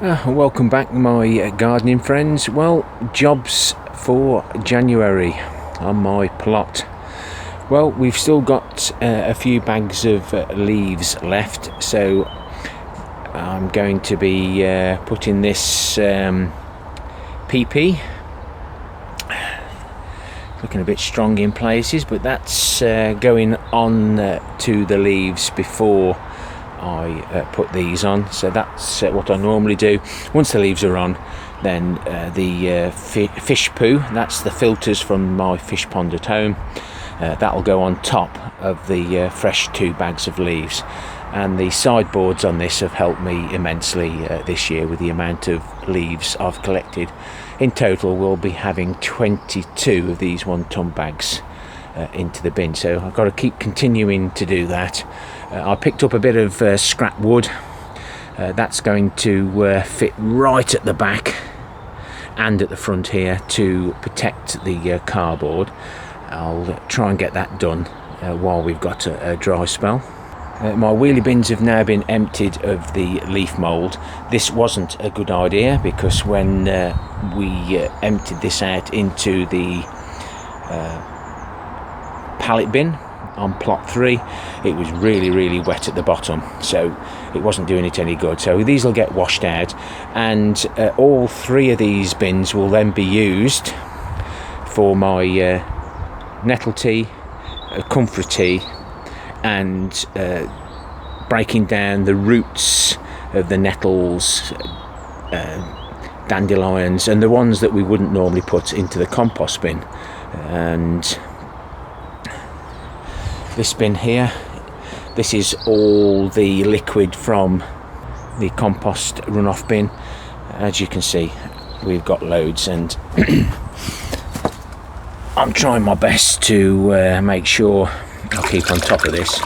Welcome back, my gardening friends. Well, jobs for January on my plot. Well, we've still got a few bags of leaves left, so I'm going to be putting this PP, looking a bit strong in places, but that's going on to the leaves before I put these on. So that's what I normally do. Once the leaves are on, then the fish poo, that's the filters from my fish pond at home, that'll go on top of the fresh 2 bags of leaves. And the sideboards on this have helped me immensely this year with the amount of leaves I've collected. In total, we'll be having 22 of these 1-ton bags into the bin, so I've got to keep continuing to do that. I picked up a bit of scrap wood. That's going to fit right at the back and at the front here to protect the cardboard. I'll try and get that done while we've got a dry spell. My wheelie bins have now been emptied of the leaf mould. This wasn't a good idea because when we emptied this out into the pallet bin on plot 3, it was really wet at the bottom, so it wasn't doing it any good. So these will get washed out, and all 3 of these bins will then be used for my nettle tea, comfrey tea, and breaking down the roots of the nettles, dandelions, and the ones that we wouldn't normally put into the compost bin. And this bin here, this is all the liquid from the compost runoff bin. As you can see, we've got loads, and I'm trying my best to make sure I'll keep on top of this.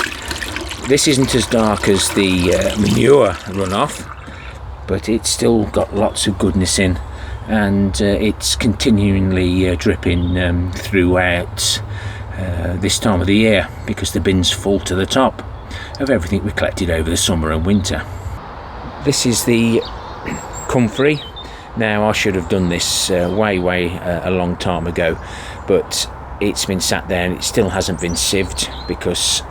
This isn't as dark as the manure runoff, but it's still got lots of goodness in, and it's continually dripping throughout this time of the year, because the bin's full to the top of everything we collected over the summer and winter. This is the comfrey. Now, I should have done this way a long time ago, but it's been sat there and it still hasn't been sieved because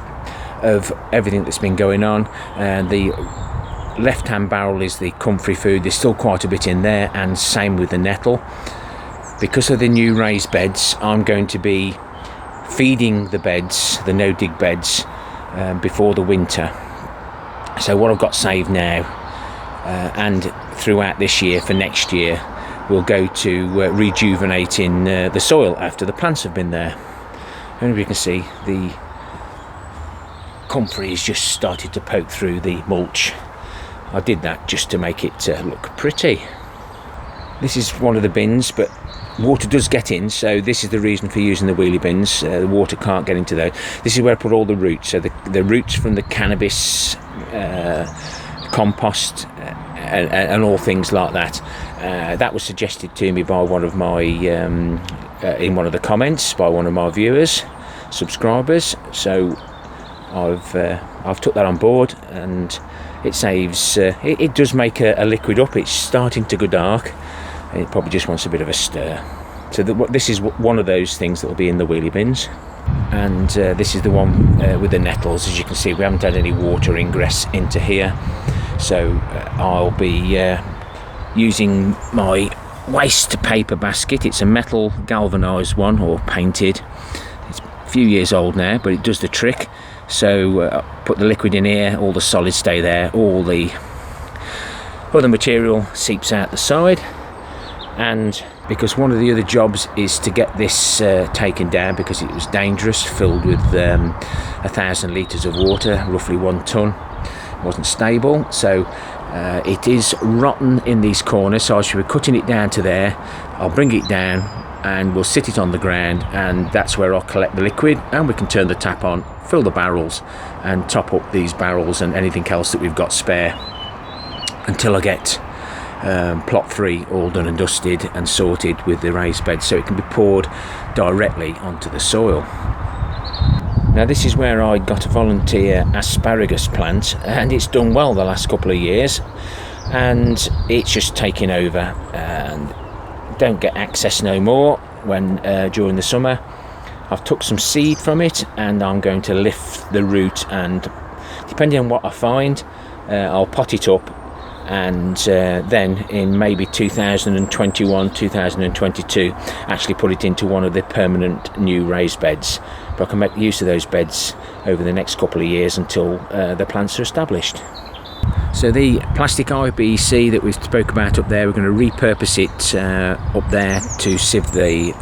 of everything that's been going on. The left hand barrel is the comfrey food. There's still quite a bit in there, and same with the nettle. Because of the new raised beds, I'm going to be feeding the beds, the no-dig beds, before the winter. So what I've got saved now and throughout this year for next year will go to rejuvenating the soil after the plants have been there. And you can see the comfrey has just started to poke through the mulch. I did that just to make it look pretty. This is one of the bins, but water does get in, so this is the reason for using the wheelie bins. The water can't get into those. This is where I put all the roots, so the roots from the cannabis, compost, and all things like that. That was suggested to me by one of my in one of the comments by one of my viewers, subscribers. So I've took that on board, and it saves. It does make a liquid up. It's starting to go dark. It probably just wants a bit of a stir. So this is one of those things that will be in the wheelie bins. And this is the one with the nettles. As you can see, we haven't had any water ingress into here. So I'll be using my waste paper basket. It's a metal galvanised one, or painted. It's a few years old now, but it does the trick. So put the liquid in here, all the solids stay there, all the other material seeps out the side. And because one of the other jobs is to get this taken down, because it was dangerous, filled with 1,000 litres of water, roughly 1 tonne. It wasn't stable, so it is rotten in these corners, so I should be cutting it down to there. I'll bring it down and we'll sit it on the ground, and that's where I'll collect the liquid, and we can turn the tap on, fill the barrels, and top up these barrels and anything else that we've got spare until I get plot 3 all done and dusted and sorted with the raised bed, so it can be poured directly onto the soil. Now, this is where I got a volunteer asparagus plant, and it's done well the last couple of years. and it's just taking over and don't get access no more when during the summer. I've took some seed from it and I'm going to lift the root, and depending on what I find, I'll pot it up, and then in maybe 2021, 2022 actually put it into one of the permanent new raised beds. But I can make use of those beds over the next couple of years until the plants are established. So the plastic IBC that we spoke about up there, we're going to repurpose it up there to sieve the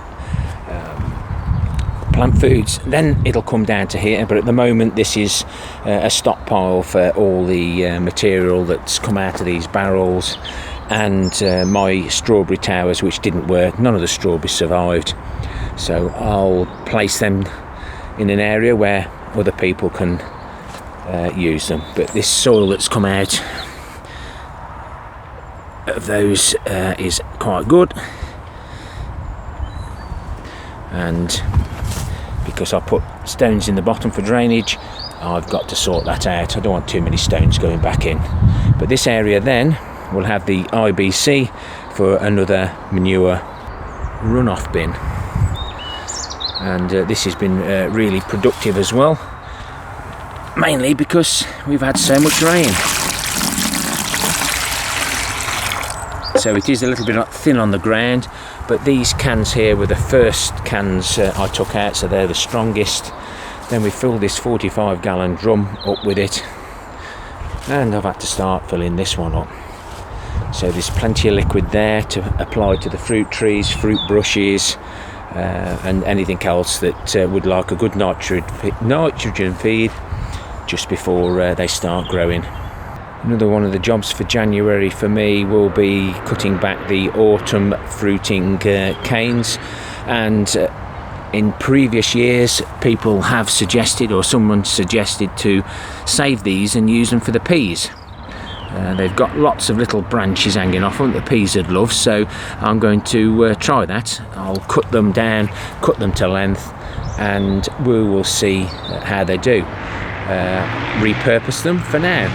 plant foods. Then it'll come down to here, but at the moment this is a stockpile for all the material that's come out of these barrels, and my strawberry towers, which didn't work. None of the strawberries survived, so I'll place them in an area where other people can use them. But this soil that's come out of those is quite good, and because I put stones in the bottom for drainage, I've got to sort that out. I don't want too many stones going back in. But this area then will have the IBC for another manure runoff bin, and this has been really productive as well, mainly because we've had so much rain. So it is a little bit thin on the ground, but these cans here were the first cans I took out, so they're the strongest. Then we filled this 45-gallon drum up with it, and I've had to start filling this one up. So there's plenty of liquid there to apply to the fruit trees, fruit brushes, and anything else that would like a good nitrogen feed just before they start growing. Another one of the jobs for January for me will be cutting back the autumn fruiting canes, and in previous years people have suggested, or someone suggested, to save these and use them for the peas. They've got lots of little branches hanging off them that the peas would love, so I'm going to try that. I'll cut them down, cut them to length, and we will see how they do. Repurpose them for now.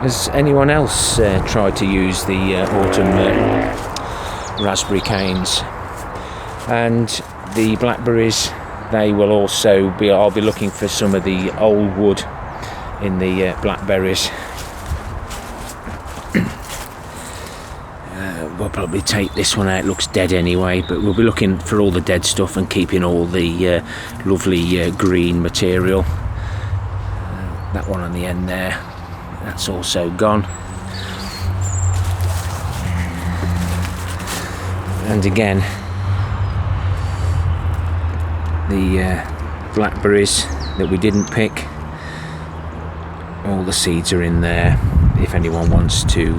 Has anyone else tried to use the autumn raspberry canes? And the blackberries, they will also be, I'll be looking for some of the old wood in the blackberries. We'll probably take this one out, it looks dead anyway, but we'll be looking for all the dead stuff and keeping all the lovely green material. That one on the end there, that's also gone. And again, the blackberries that we didn't pick, all the seeds are in there if anyone wants to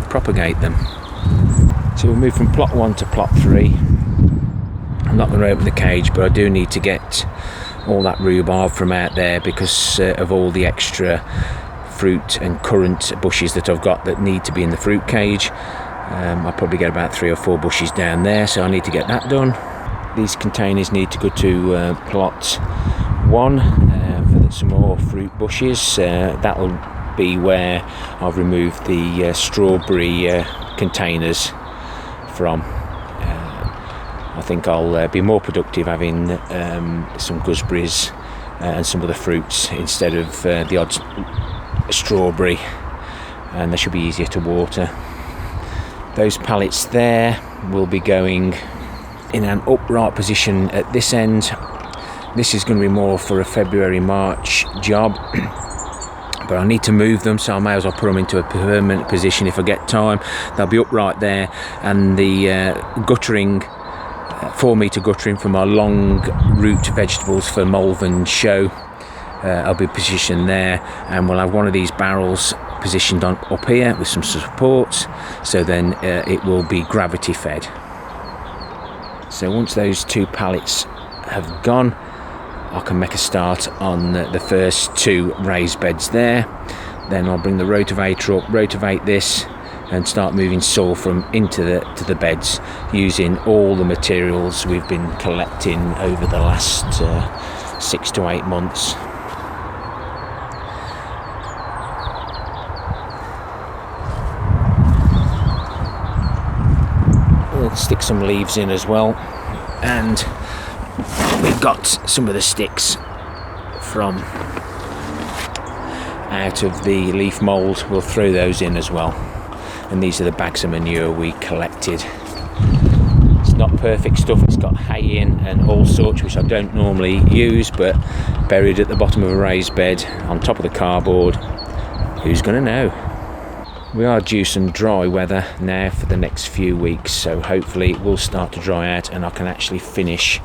propagate them. So we'll move from plot 1 to plot 3. I'm not going to open the cage, but I do need to get all that rhubarb from out there because of all the extra fruit and currant bushes that I've got that need to be in the fruit cage. I'll probably get about 3 or 4 bushes down there, so I need to get that done. These containers need to go to plot 1 for some more fruit bushes. That will be where I've removed the strawberry containers from. I think I'll be more productive having some gooseberries and some of the fruits instead of the odd strawberry, and they should be easier to water. Those pallets there will be going in an upright position at this end. This is going to be more for a February-March job, but I need to move them, so I may as well put them into a permanent position if I get time. They'll be upright there, and the guttering, 4 metre guttering for my long root vegetables for Malvern show, I'll be positioned there, and we'll have one of these barrels positioned on up here with some supports, so then it will be gravity fed. So once those 2 pallets have gone, I can make a start on the first 2 raised beds there. Then I'll bring the rotavator up, rotate this, and start moving soil from into the beds using all the materials we've been collecting over the last 6 to 8 months. we'll stick some leaves in as well, and we've got some of the sticks from out of the leaf mould. We'll throw those in as well, and these are the bags of manure we collected. It's not perfect stuff, it's got hay in and all sorts which I don't normally use, but buried at the bottom of a raised bed on top of the cardboard, who's gonna know? We are due some dry weather now for the next few weeks, so hopefully it will start to dry out and I can actually finish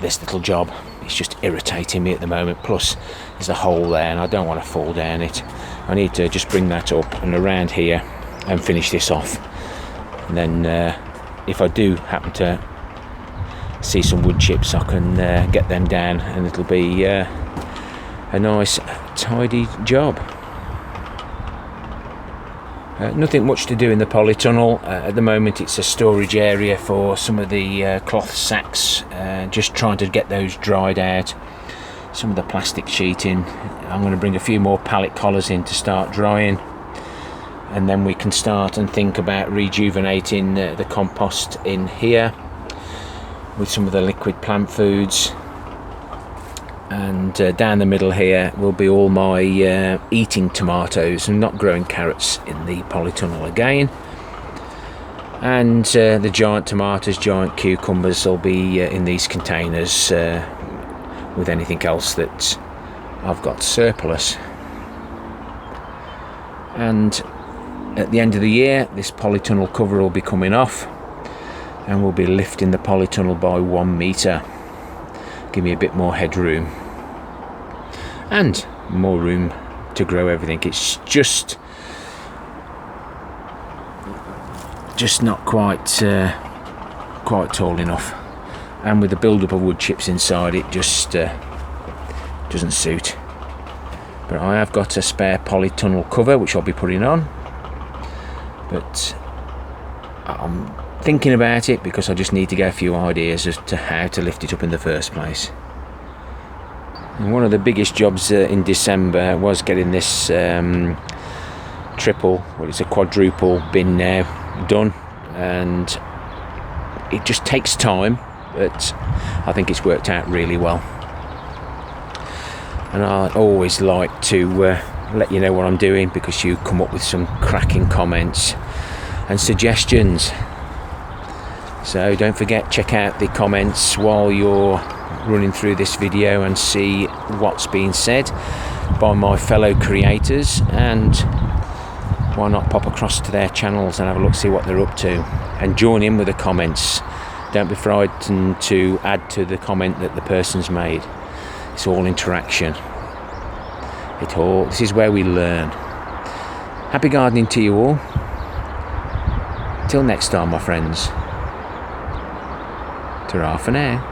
this little job. It's just irritating me at the moment, plus there's a hole there and I don't want to fall down it. I need to just bring that up and around here and finish this off, and then if I do happen to see some wood chips, I can get them down and it'll be a nice tidy job. Nothing much to do in the polytunnel. At the moment it's a storage area for some of the cloth sacks, just trying to get those dried out. Some of the plastic sheeting, I'm going to bring a few more pallet collars in to start drying, and then we can start and think about rejuvenating the compost in here with some of the liquid plant foods. And down the middle here will be all my eating tomatoes. I'm not growing carrots in the polytunnel again. And the giant tomatoes, giant cucumbers will be in these containers with anything else that I've got surplus. And at the end of the year, this polytunnel cover will be coming off, and we'll be lifting the polytunnel by 1 metre. Give me a bit more headroom and more room to grow everything. It's just not quite tall enough, and with the build-up of wood chips inside, it just doesn't suit. But I have got a spare polytunnel cover which I'll be putting on, but I'm thinking about it because I just need to get a few ideas as to how to lift it up in the first place. And one of the biggest jobs in December was getting this it's a quadruple bin now done, and it just takes time, but I think it's worked out really well. And I always like to let you know what I'm doing, because you come up with some cracking comments and suggestions. So don't forget, check out the comments while you're running through this video and see what's being said by my fellow creators, and why not pop across to their channels and have a look, see what they're up to, and join in with the comments. Don't be frightened to add to the comment that the person's made. It's all interaction. This is where we learn. Happy gardening to you all. Till next time, my friends. Ta-ra for now.